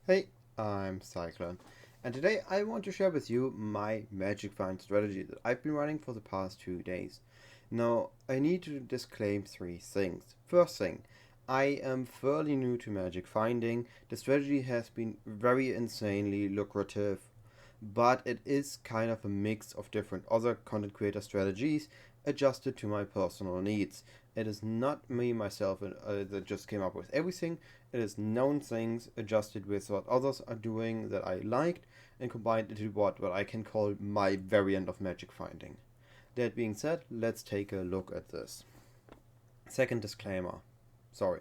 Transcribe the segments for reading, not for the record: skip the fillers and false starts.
Hey, I'm Cyclon, and today I want to share with you my Magic Find strategy that I've been running for the past 2 days. Now, I need to disclaim three things. First thing, I am fairly new to Magic Finding. The strategy has been very insanely lucrative, but it is kind of a mix of different other content creator strategies adjusted to my personal needs. It is not me myself that just came up with everything. It is known things adjusted with what others are doing that I liked and combined into what I can call my variant of magic finding. That being said, let's take a look at this. Second disclaimer. Sorry.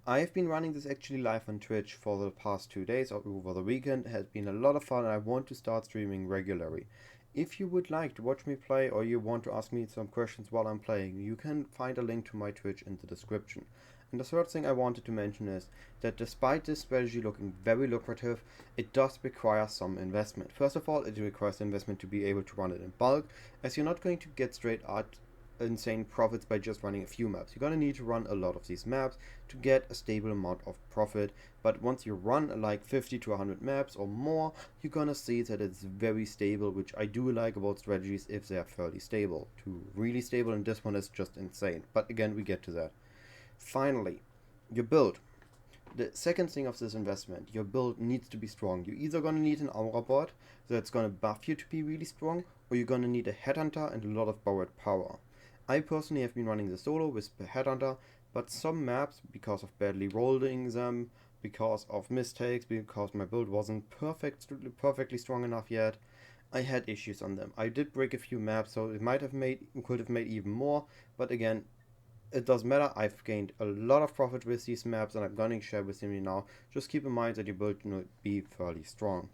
I've been running this actually live on Twitch for the past 2 days or over the weekend. It has been a lot of fun and I want to start streaming regularly. If you would like to watch me play or you want to ask me some questions while I'm playing, you can find a link to my Twitch in the description. And the third thing I wanted to mention is that despite this strategy looking very lucrative, it does require some investment. First of all, it requires investment to be able to run it in bulk, as you're not going to get straight out insane profits by just running a few maps. You're going to need to run a lot of these maps to get a stable amount of profit, but once you run like 50 to 100 maps or more, you're going to see that it's very stable, which I do like about strategies if they are fairly stable. To really stable, and this one is just insane, but again, we get to that. Finally, your build. The second thing of this investment, your build needs to be strong. You're either going to need an Aurabot that's going to buff you to be really strong, or you're going to need a Headhunter and a lot of borrowed power. I personally have been running the solo with the Headhunter, but some maps, because of badly rolling them, because of mistakes, because my build wasn't perfectly strong enough yet, I had issues on them. I did break a few maps, so could have made even more, but again, it doesn't matter. I've gained a lot of profit with these maps and I'm going to share with you now. Just keep in mind that your build will be fairly strong.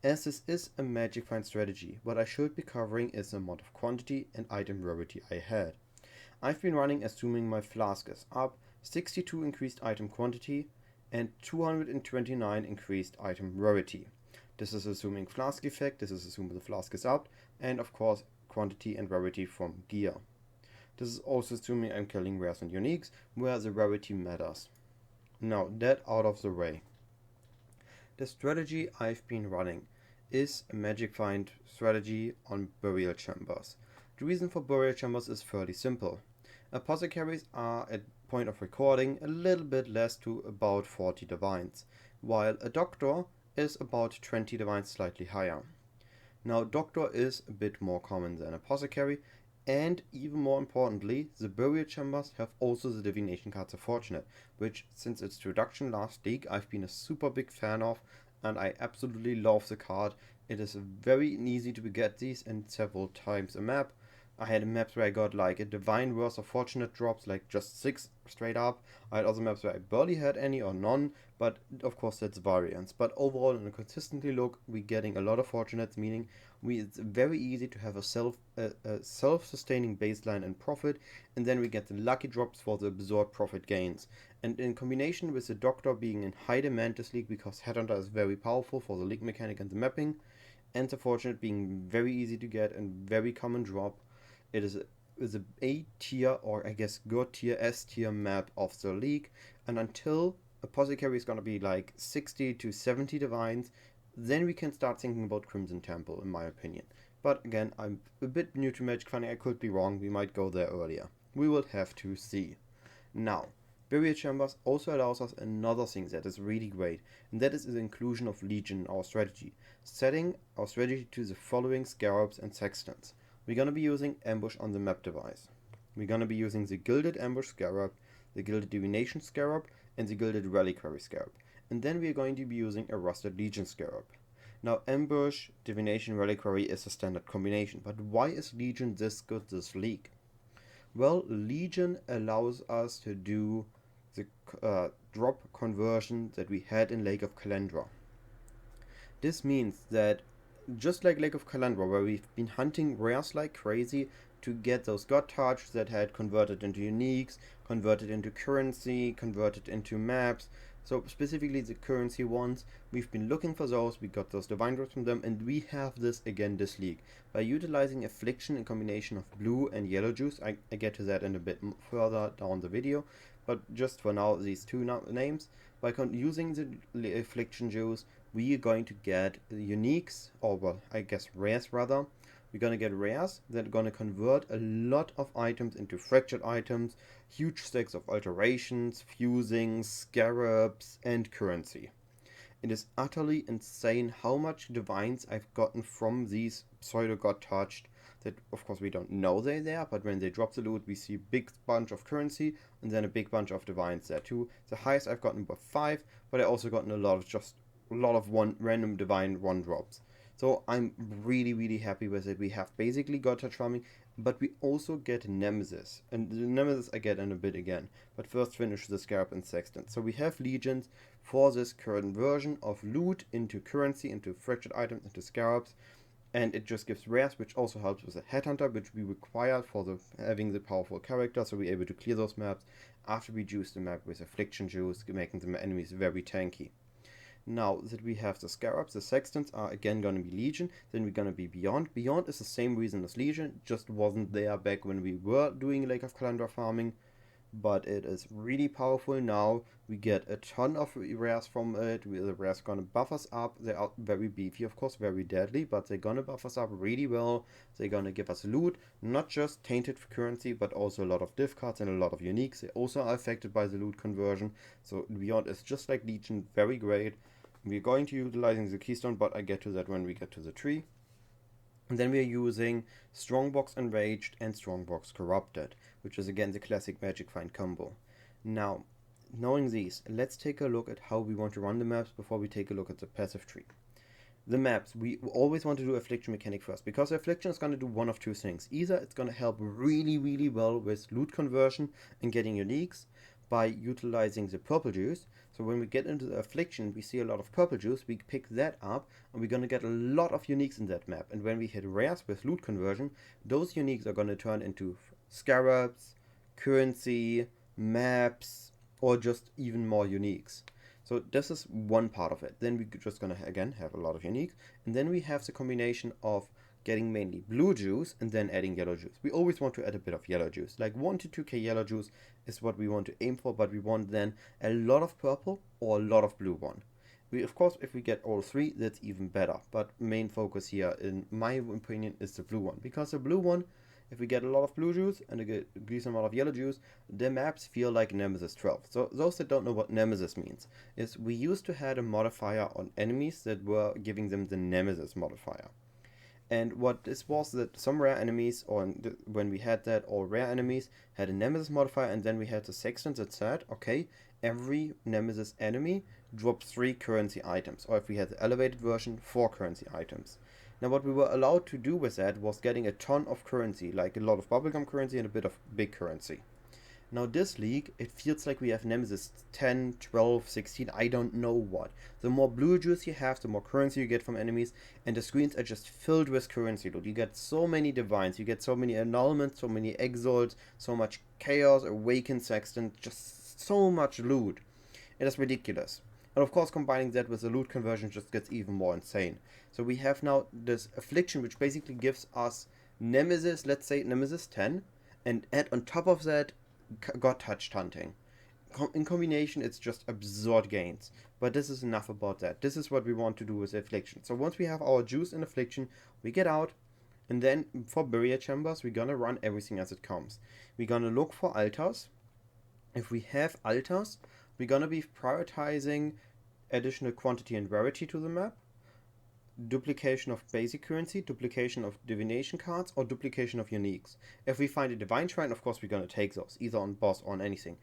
As this is a magic find strategy, what I should be covering is the amount of quantity and item rarity I had. I've been running assuming my flask is up, 62 increased item quantity, and 229 increased item rarity. This is assuming flask effect, this is assuming the flask is up, and of course quantity and rarity from gear. This is also assuming I'm killing rares and uniques, where the rarity matters. Now, that out of the way. The strategy I've been running is a magic find strategy on burial chambers. The reason for burial chambers is fairly simple. Apothecaries are, at point of recording, a little bit less to about 40 divines, while a doctor is about 20 divines slightly higher. Now, doctor is a bit more common than apothecary, and even more importantly, the burial chambers have also the divination cards of Fortunate, which since its introduction last week I've been a super big fan of, and I absolutely love the card. It is very easy to get these in several times a map. I had maps where I got like a divine worth of Fortunate drops, like just 6 straight up. I had other maps where I barely had any or none, but of course that's variance. But overall, in a consistently look, we're getting a lot of Fortunates, meaning it's very easy to have a self-sustaining baseline and profit, and then we get the lucky drops for the absorbed profit gains. And in combination with the Doctor being in high demand this league because Headhunter is very powerful for the league mechanic and the mapping, and the Fortunate being very easy to get and very common drop, it is a A tier, or I guess God tier, S tier map of the league, and until Apothecary is gonna be like 60 to 70 divines, then we can start thinking about Crimson Temple, in my opinion. But again, I'm a bit new to Magic Finding, I could be wrong, we might go there earlier. We will have to see. Now, Burial Chambers also allows us another thing that is really great, and that is the inclusion of Legion in our strategy, setting our strategy to the following Scarabs and Sextants. We're going to be using Ambush on the map device. We're going to be using the Gilded Ambush Scarab, the Gilded Divination Scarab, and the Gilded Reliquary Scarab. And then we're going to be using a Rusted Legion Scarab. Now, Ambush, Divination, Reliquary is a standard combination, but why is Legion this good this league? Well, Legion allows us to do the drop conversion that we had in Lake of Kalandra. This means that just like Lake of Kalandra, where we've been hunting rares like crazy to get those god targets that had converted into uniques, converted into currency, converted into maps. So specifically the currency ones, we've been looking for those, we got those divine drops from them, and we have this again this league. By utilizing Affliction in combination of blue and yellow juice, I get to that in a bit further down the video, but just for now these two names, by using the Affliction Juice, we are going to get uniques, or well, I guess rares rather. We're going to get rares that are going to convert a lot of items into fractured items, huge stacks of alterations, fusings, scarabs, and currency. It is utterly insane how much divines I've gotten from these pseudo-god touched. That of course we don't know they're there, but when they drop the loot we see a big bunch of currency and then a big bunch of divines there too. The highest I've gotten were 5, but I also gotten a lot of one random divine one drops. So I'm really happy with it. We have basically god touch farming, but we also get Nemesis. And the Nemesis I get in a bit again. But first finish the Scarab and Sextant. So we have legions for this current version of loot into currency, into fractured items, into scarabs. And it just gives rares, which also helps with the Headhunter, which we require for having the powerful character, so we're able to clear those maps after we juice the map with Affliction Juice, making the enemies very tanky. Now that we have the Scarabs, the Sextants are again going to be Legion, then we're going to be Beyond. Beyond is the same reason as Legion, just wasn't there back when we were doing Lake of Kalandra farming, but it is really powerful now. We get a ton of rares from it. The rares going to buff us up. They are very beefy, of course, very deadly, but they're going to buff us up really well. They're going to give us loot, not just tainted currency, but also a lot of div cards and a lot of uniques. They also are affected by the loot conversion, so Beyond is just like Legion, very great. We're going to utilizing the keystone, but I get to that when we get to the tree. And then we're using Strongbox Enraged and Strongbox Corrupted, which is again the classic Magic Find combo. Now, knowing these, let's take a look at how we want to run the maps before we take a look at the passive tree. The maps, we always want to do Affliction Mechanic first, because Affliction is going to do one of two things. Either it's going to help really well with loot conversion and getting uniques by utilizing the purple juice. So when we get into the Affliction, we see a lot of purple juice, we pick that up, and we're going to get a lot of uniques in that map. And when we hit rares with loot conversion, those uniques are going to turn into scarabs, currency, maps, or just even more uniques. So this is one part of it. Then we're just going to again have a lot of uniques. And then we have the combination of getting mainly blue juice and then adding yellow juice. We always want to add a bit of yellow juice. Like 1 to 2k yellow juice is what we want to aim for, but we want then a lot of purple or a lot of blue one. We, of course, if we get all 3, that's even better. But main focus here, in my opinion, is the blue one. Because the blue one, if we get a lot of blue juice and a decent amount of yellow juice, the maps feel like Nemesis 12. So those that don't know what Nemesis means, is we used to have a modifier on enemies that were giving them the Nemesis modifier. And what this was that some rare enemies, or when we had that, all rare enemies had a Nemesis modifier, and then we had the Sextants that said, okay, every Nemesis enemy drops 3 currency items, or if we had the elevated version, 4 currency items. Now what we were allowed to do with that was getting a ton of currency, like a lot of bubblegum currency and a bit of big currency. Now this league, it feels like we have Nemesis 10, 12, 16, I don't know what. The more blue juice you have, the more currency you get from enemies, and the screens are just filled with currency loot. You get so many divines, you get so many annulments, so many exalts, so much chaos, awakened sextant, just so much loot. It is ridiculous. And of course combining that with the loot conversion just gets even more insane. So we have now this Affliction, which basically gives us Nemesis, let's say Nemesis 10, and add on top of that God touched hunting. In combination, it's just absurd gains. But this is enough about that. This is what we want to do with Affliction. So once we have our juice in Affliction, we get out, and then for barrier chambers, we're gonna run everything as it comes. We're gonna look for altars. If we have altars, we're gonna be prioritizing additional quantity and rarity to the map, duplication of basic currency, duplication of divination cards, or duplication of uniques. If we find a divine shrine, of course we're going to take those, either on boss or on anything.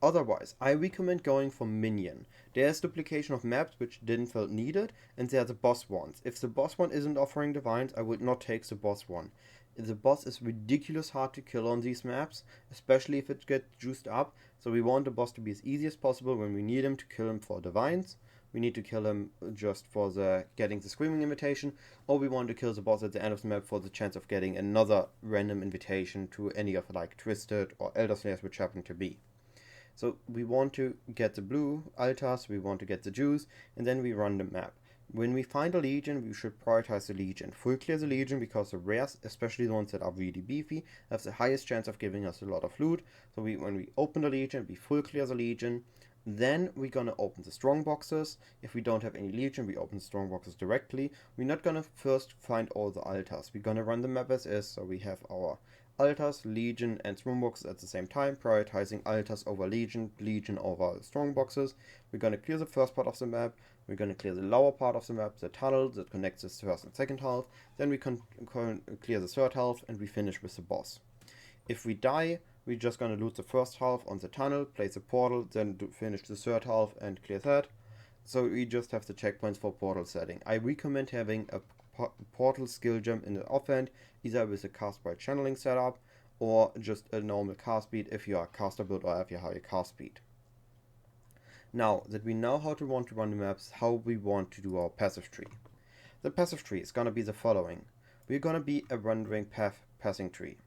Otherwise, I recommend going for minion. There's duplication of maps which didn't feel needed, and there are the boss ones. If the boss one isn't offering divines, I would not take the boss one. The boss is ridiculous hard to kill on these maps, especially if it gets juiced up, so we want the boss to be as easy as possible when we need him to kill him for divines. We need to kill him just for the getting the screaming invitation, or we want to kill the boss at the end of the map for the chance of getting another random invitation to any of like Twisted or Elder Slayers which happen to be. So we want to get the blue altars, we want to get the juice, and then we run the map. When we find a legion, we should prioritize the legion. Full clear the legion because the rares, especially the ones that are really beefy, have the highest chance of giving us a lot of loot. So when we open the legion, we full clear the legion. Then we're gonna open the strongboxes. If we don't have any Legion, we open the strongboxes directly. We're not gonna first find all the altars. We're gonna run the map as is, so we have our altars, Legion, and strongboxes at the same time, prioritizing altars over Legion, Legion over strongboxes. We're gonna clear the first part of the map. We're gonna clear the lower part of the map, the tunnel that connects the first and second half. Then we can clear the third half, and we finish with the boss. If we die, we're just gonna loot the first half on the tunnel, place a portal, then finish the third half and clear that. So we just have the checkpoints for portal setting. I recommend having a portal skill gem in the offhand, either with a cast by channeling setup or just a normal cast speed if you are caster build or have a higher cast speed. Now that we know how to want to run the maps, how we want to do our passive tree. The passive tree is gonna be the following. We're gonna be a rendering path passing tree.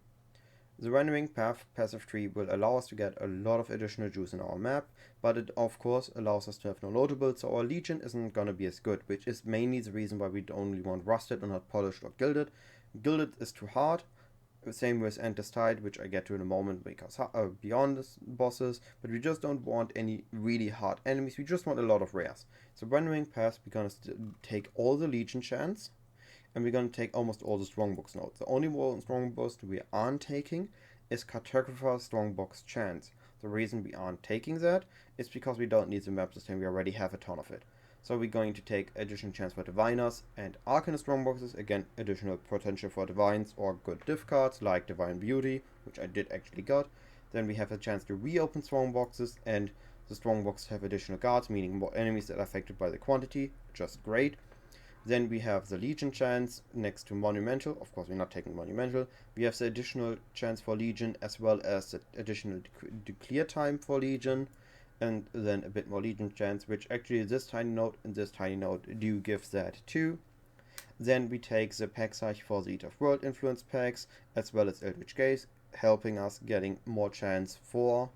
The rendering path passive tree will allow us to get a lot of additional juice in our map, but it of course allows us to have no loadables, so our Legion isn't gonna be as good, which is mainly the reason why we only want rusted and not polished or gilded. Gilded is too hard, same with Endless Tide, which I get to in a moment because beyond the bosses, but we just don't want any really hard enemies, we just want a lot of rares. So rendering path, we're gonna take all the Legion chance, and we're going to take almost all the Strongbox nodes. The only one Strongbox we aren't taking is Cartographer Strongbox Chance. The reason we aren't taking that is because we don't need the map system, we already have a ton of it. So we're going to take additional chance for Diviners and Arcanist Strongboxes, again additional potential for Divines or good diff cards like Divine Beauty, which I did actually got. Then we have a chance to reopen Strongboxes, and the Strongboxes have additional guards, meaning more enemies that are affected by the quantity, just great. Then we have the Legion chance next to Monumental. Of course, we're not taking Monumental. We have the additional chance for Legion as well as the additional clear time for Legion. And then a bit more Legion chance, which actually this tiny node and this tiny node do give that too. Then we take the pack size for the Eat of World Influence packs as well as Eldritch Gaze, helping us getting more chance for...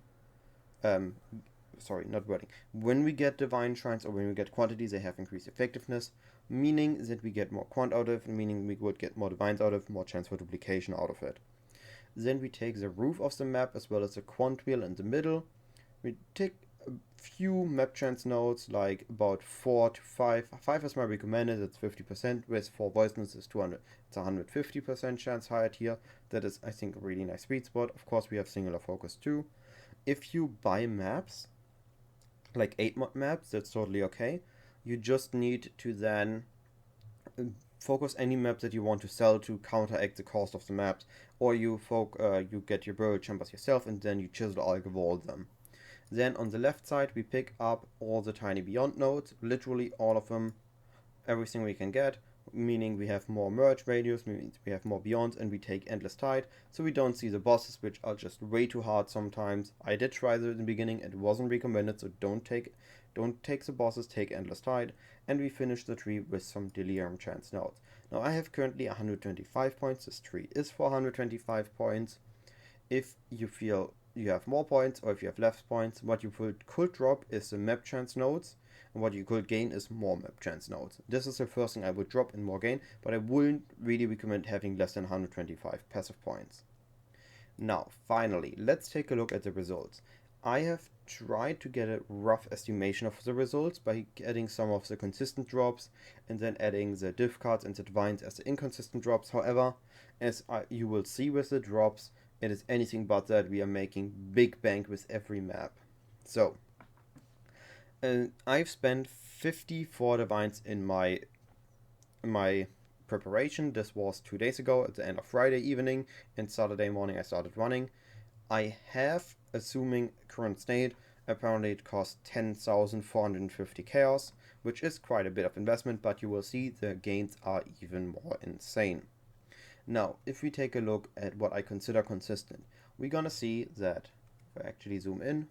When we get Divine Shrines or when we get quantities, they have increased effectiveness, meaning that we get more quant out of, meaning we would get more divines out of, more chance for duplication out of it. Then we take the roof of the map as well as the quant wheel in the middle. We take a few map chance nodes, like about 4 to 5. 5 is my recommended, it's 50%, with 4 voiceness is 200, it's 150% chance higher tier. That is, I think, a really nice sweet spot. Of course, we have singular focus too. If you buy maps, like 8 maps, that's totally okay. You just need to then focus any map that you want to sell to counteract the cost of the maps, or you get your burial chambers yourself and then you chisel all them. Then on the left side we pick up all the tiny beyond nodes, literally all of them, everything we can get, meaning we have more merge radius, means we have more beyonds, and we take Endless Tide, so we don't see the bosses, which are just way too hard sometimes. I did try that in the beginning, it wasn't recommended, so don't take the bosses, take Endless Tide, and we finish the tree with some Delirium chance nodes. Now I have currently 125 points, this tree is for 125 points. If you feel you have more points, or if you have less points, what you could drop is the map chance nodes, and what you could gain is more map chance nodes. This is the first thing I would drop in more gain, but I wouldn't really recommend having less than 125 passive points. Now, finally, let's take a look at the results. I have tried to get a rough estimation of the results by adding some of the consistent drops and then adding the diff cards and the divines as the inconsistent drops. However, as you will see with the drops, it is anything but that. We are making big bank with every map. So, I've spent 54 divines in my preparation. This was 2 days ago at the end of Friday evening, and Saturday morning I started running. I have, assuming current state, apparently it cost 10,450 chaos, which is quite a bit of investment, but you will see the gains are even more insane. Now, if we take a look at what I consider consistent, we're gonna see that if I actually zoom in,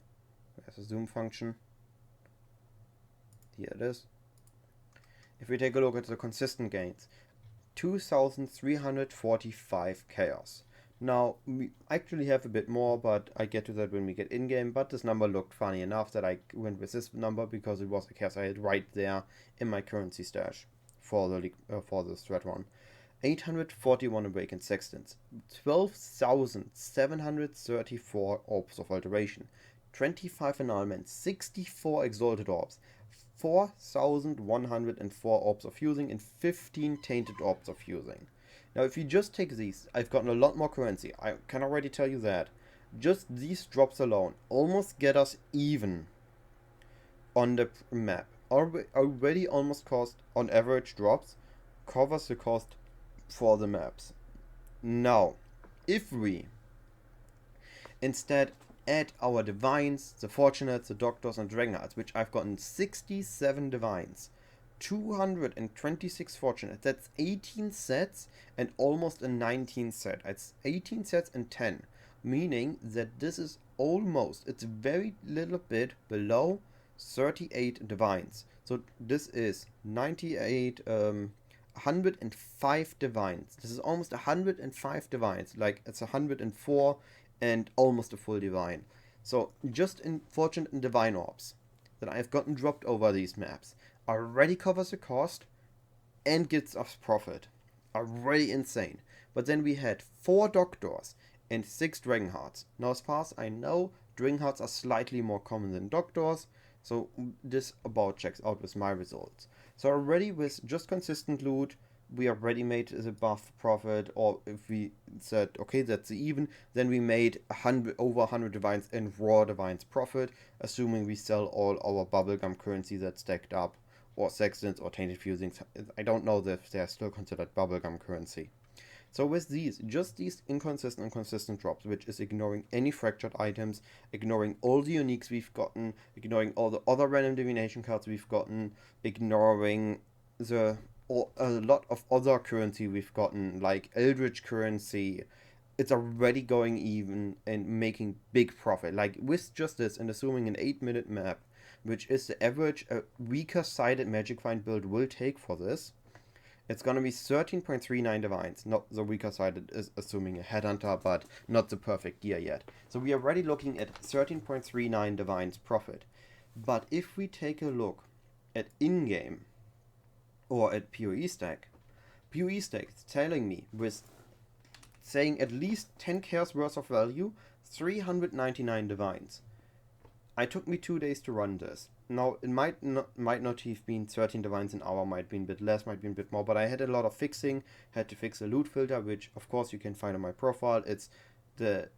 there's a zoom function. Here it is. If we take a look at the consistent gains, 2,345 chaos. Now, we actually have a bit more, but I get to that when we get in-game, but this number looked funny enough that I went with this number because it was the chaos I had right there in my currency stash for the strat run. 841 Awakened Sextants, 12,734 Orbs of Alteration, 25 annulments, 64 exalted orbs, 4,104 orbs of fusing, and 15 tainted orbs of fusing. Now, if you just take these, I've gotten a lot more currency. I can already tell you that. Just these drops alone almost get us even on the map. Already almost cost, on average drops, covers the cost for the maps. Now, if we instead add our divines, the fortunates, the doctors, and dragonhearts, which I've gotten 67 divines, 226 fortunates, that's 18 sets and almost a 19 set. It's 18 sets and 10, meaning that this is almost, it's very little bit below 38 divines. So this is 98, 105 divines. This is almost 105 divines, like it's 104 and almost a full divine. So just in fortunate and divine orbs that I've gotten dropped over these maps already covers the cost and gets us profit. Already insane. But then we had 4 doctors and 6 dragonhearts. Now, as far as I know, dragonhearts are slightly more common than doctors, so this about checks out with my results. So already with just consistent loot, we already made the buff profit, or if we said, okay, that's even, then we made over 100 divines and raw divines profit, assuming we sell all our bubblegum currency that's stacked up, or sextants or tainted fusings. I don't know if they're still considered bubblegum currency. So with these, just these inconsistent and consistent drops, which is ignoring any fractured items, ignoring all the uniques we've gotten, ignoring all the other random divination cards we've gotten, ignoring a lot of other currency we've gotten, like Eldritch currency, it's already going even and making big profit. Like with just this, and assuming an 8-minute map, which is the average a weaker sided Magic Find build will take for this, it's gonna be 13.39 divines. Not the weaker sided is assuming a Headhunter, but not the perfect gear yet. So we are already looking at 13.39 divines profit. But if we take a look at in-game or at PoE stack is telling me with saying at least 10 cares worth of value, 399 divines. It took me 2 days to run this. Now, it might not have been 13 divines an hour, might be a bit less, might be a bit more, but I had a lot of fixing, had to fix the loot filter, which of course you can find on my profile. It's the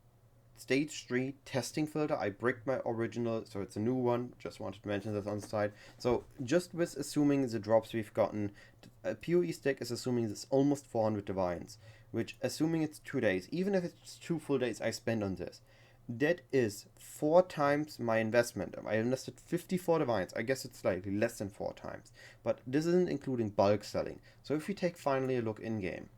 stage 3 testing filter. I bricked my original, so it's a new one, just wanted to mention this on the side. So just with assuming the drops we've gotten, a PoE stack is assuming this almost 400 divines, which assuming it's 2 days, even if it's 2 full days I spend on this, that is 4 times my investment. I invested 54 divines. I guess it's slightly less than 4 times. But this isn't including bulk selling. So if we take finally a look in-game,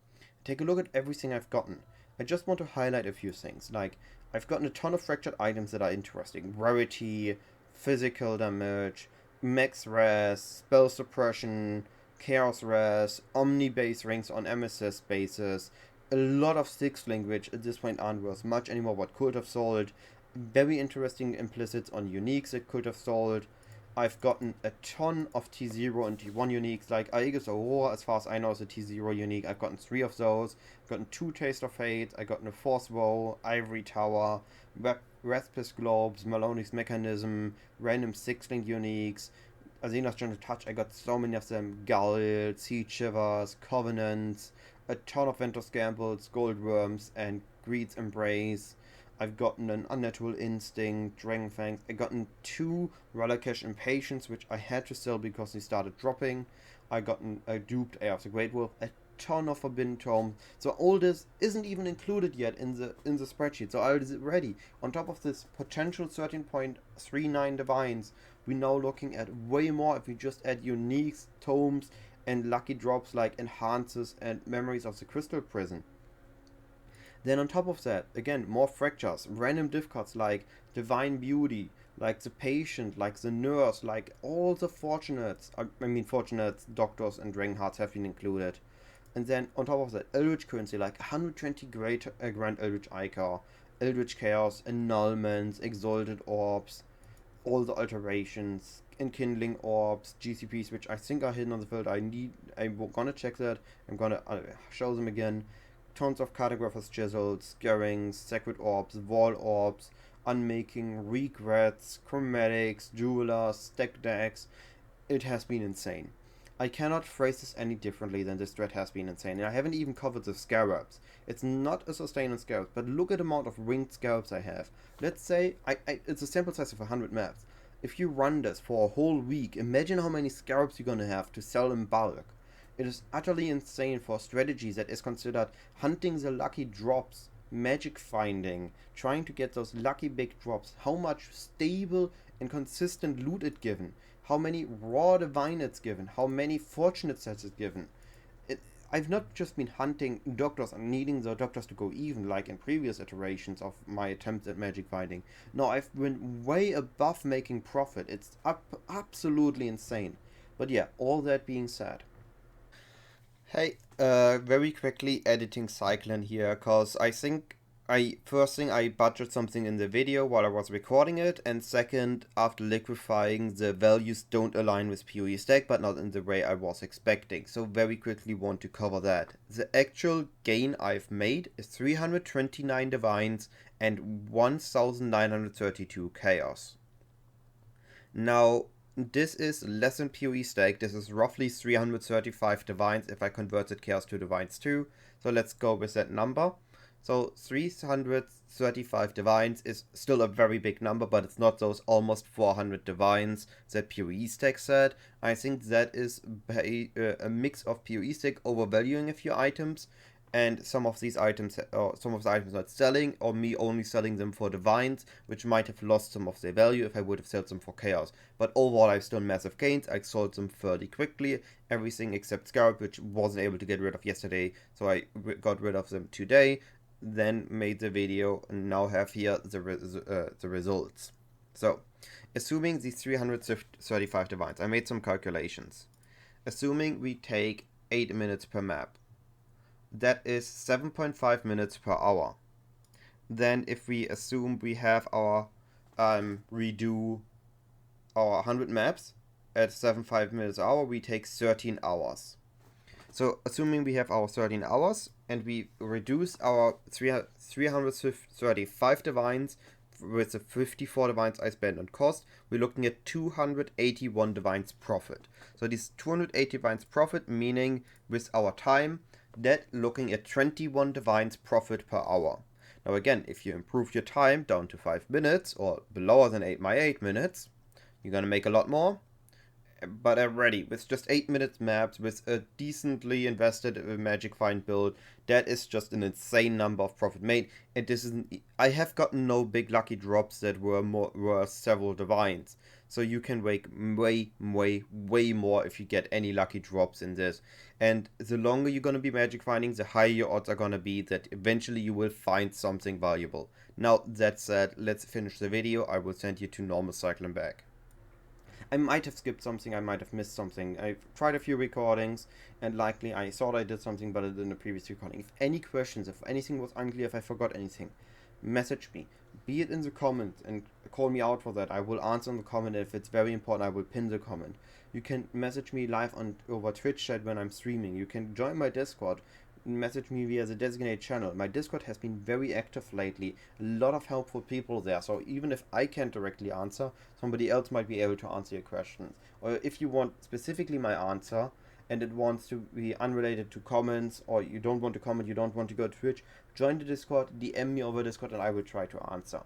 take a look at everything I've gotten. I just want to highlight a few things. Like, I've gotten a ton of fractured items that are interesting. Rarity, physical damage, max res, spell suppression, chaos res, omni-base rings on Nemesis bases, a lot of 6-link, which at this point aren't worth much anymore, but could have sold. Very interesting implicits on uniques that could have sold. I've gotten a ton of T0 and T1 uniques, like Aegis Aurora, as far as I know, is a T0 unique. I've gotten 3 of those. I've gotten 2 Taste of Fate. I've gotten a Force Woe, Ivory Tower, Raspis Globes, Maloney's Mechanism, random 6-link uniques. Azena's Gentle Touch, I got so many of them. Gull, Sea Shivers, Covenants, a ton of Ventus Gambles, Goldworms, and Greed's Embrace. I've gotten an Unnatural Instinct, Dragonfangs. I've gotten 2 Relicash Impatience, which I had to sell because they started dropping. I gotten a duped Eye of the Great Wolf, a ton of Forbidden Tome. So all this isn't even included yet in the spreadsheet. So all is ready. On top of this potential 13.39 divines, we're now looking at way more if we just add uniques, tomes, and lucky drops like Enhances and Memories of the Crystal Prison. Then on top of that, again, more fractures, random div cards like Divine Beauty, like the Patient, like the Nurse, like all the Fortunates. Fortunates, Doctors, and Dragonhearts have been included. And then on top of that, Eldritch currency, like 120 Grand Eldritch Icar, Eldritch Chaos, Annulments, Exalted Orbs, all the alterations, Enkindling Orbs, GCPs, which I think are hidden on the field. I'm gonna check that. I'm gonna show them again. Tons of Cartographers Chisels, Scarrings, Sacred Orbs, Wall Orbs, unmaking regrets, chromatics, jewelers, stack decks. It has been insane. I cannot phrase this any differently than this thread has been insane. And I haven't even covered the Scarabs. It's not a sustain on Scarabs, but look at the amount of ringed Scarabs I have. Let's say it's a sample size of 100 maps. If you run this for a whole week, imagine how many Scarabs you're gonna have to sell in bulk. It is utterly insane for a strategy that is considered hunting the lucky drops, magic finding, trying to get those lucky big drops, how much stable and consistent loot it given, how many raw divine it's given, how many fortunate sets it's given. I've not just been hunting doctors and needing the doctors to go even like in previous iterations of my attempts at magic finding. No, I've been way above making profit. It's absolutely insane. But yeah, all that being said. Hey, very quickly editing Cyclon here, cause I think first thing I butchered something in the video while I was recording it, and second, after liquefying, the values don't align with PoE stack, but not in the way I was expecting. So very quickly want to cover that. The actual gain I've made is 329 divines and 1932 chaos. Now, this is less than PoE stack. This is roughly 335 divines if I converted chaos to divines too. So let's go with that number. So 335 divines is still a very big number, but it's not those almost 400 divines that PoE stack said. I think that is a mix of PoE stack overvaluing a few items, and some of these items, or some of the items not selling, or me only selling them for divines, which might have lost some of their value if I would have sold them for chaos. But overall, I've still massive gains. I sold them fairly quickly, everything except Scarab, which wasn't able to get rid of yesterday, so I got rid of them today. Then made the video, and now have here the results. So, assuming these 335 divines, I made some calculations. Assuming we take 8 minutes per map, that is 7.5 minutes per hour. Then if we assume we have our redo our 100 maps at 7.5 minutes per hour, we take 13 hours. So assuming we have our 13 hours and we reduce our 335 divines with the 54 divines I spent on cost, we're looking at 281 divines profit. So these 280 divines profit, meaning with our time, that looking at 21 divines profit per hour. Now again, if you improve your time down to 5 minutes or below than 8 minutes, you're gonna make a lot more. But already, with just 8 minutes maps, with a decently invested magic find build, that is just an insane number of profit made. And this is, I have gotten no big lucky drops that were several divines. So you can make way more if you get any lucky drops in this. And the longer you're going to be magic finding, the higher your odds are going to be that eventually you will find something valuable. Now, that said, let's finish the video. I will send you to normal Cyclon back. I might have skipped something, I might have missed something. I've tried a few recordings, and likely I thought I did something, but I did in the previous recording. If any questions, if anything was unclear, if I forgot anything, message me. Be it in the comments, and call me out for that. I will answer in the comment. If it's very important, I will pin the comment. You can message me live over Twitch chat when I'm streaming. You can join my Discord. Message me via the designated channel. My Discord has been very active lately. A lot of helpful people there. So even if I can't directly answer, somebody else might be able to answer your questions. Or if you want specifically my answer and it wants to be unrelated to comments, or you don't want to comment, you don't want to go to Twitch, join the Discord, DM me over Discord, and I will try to answer.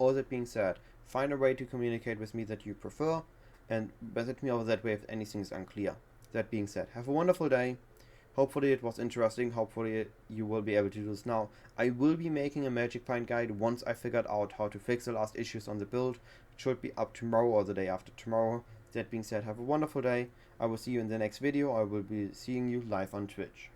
All that being said, find a way to communicate with me that you prefer, and message me over that way if anything is unclear. That being said, have a wonderful day. Hopefully it was interesting. Hopefully you will be able to do this now. I will be making a magic find guide once I figured out how to fix the last issues on the build. It should be up tomorrow or the day after tomorrow. That being said, have a wonderful day. I will see you in the next video. I will be seeing you live on Twitch.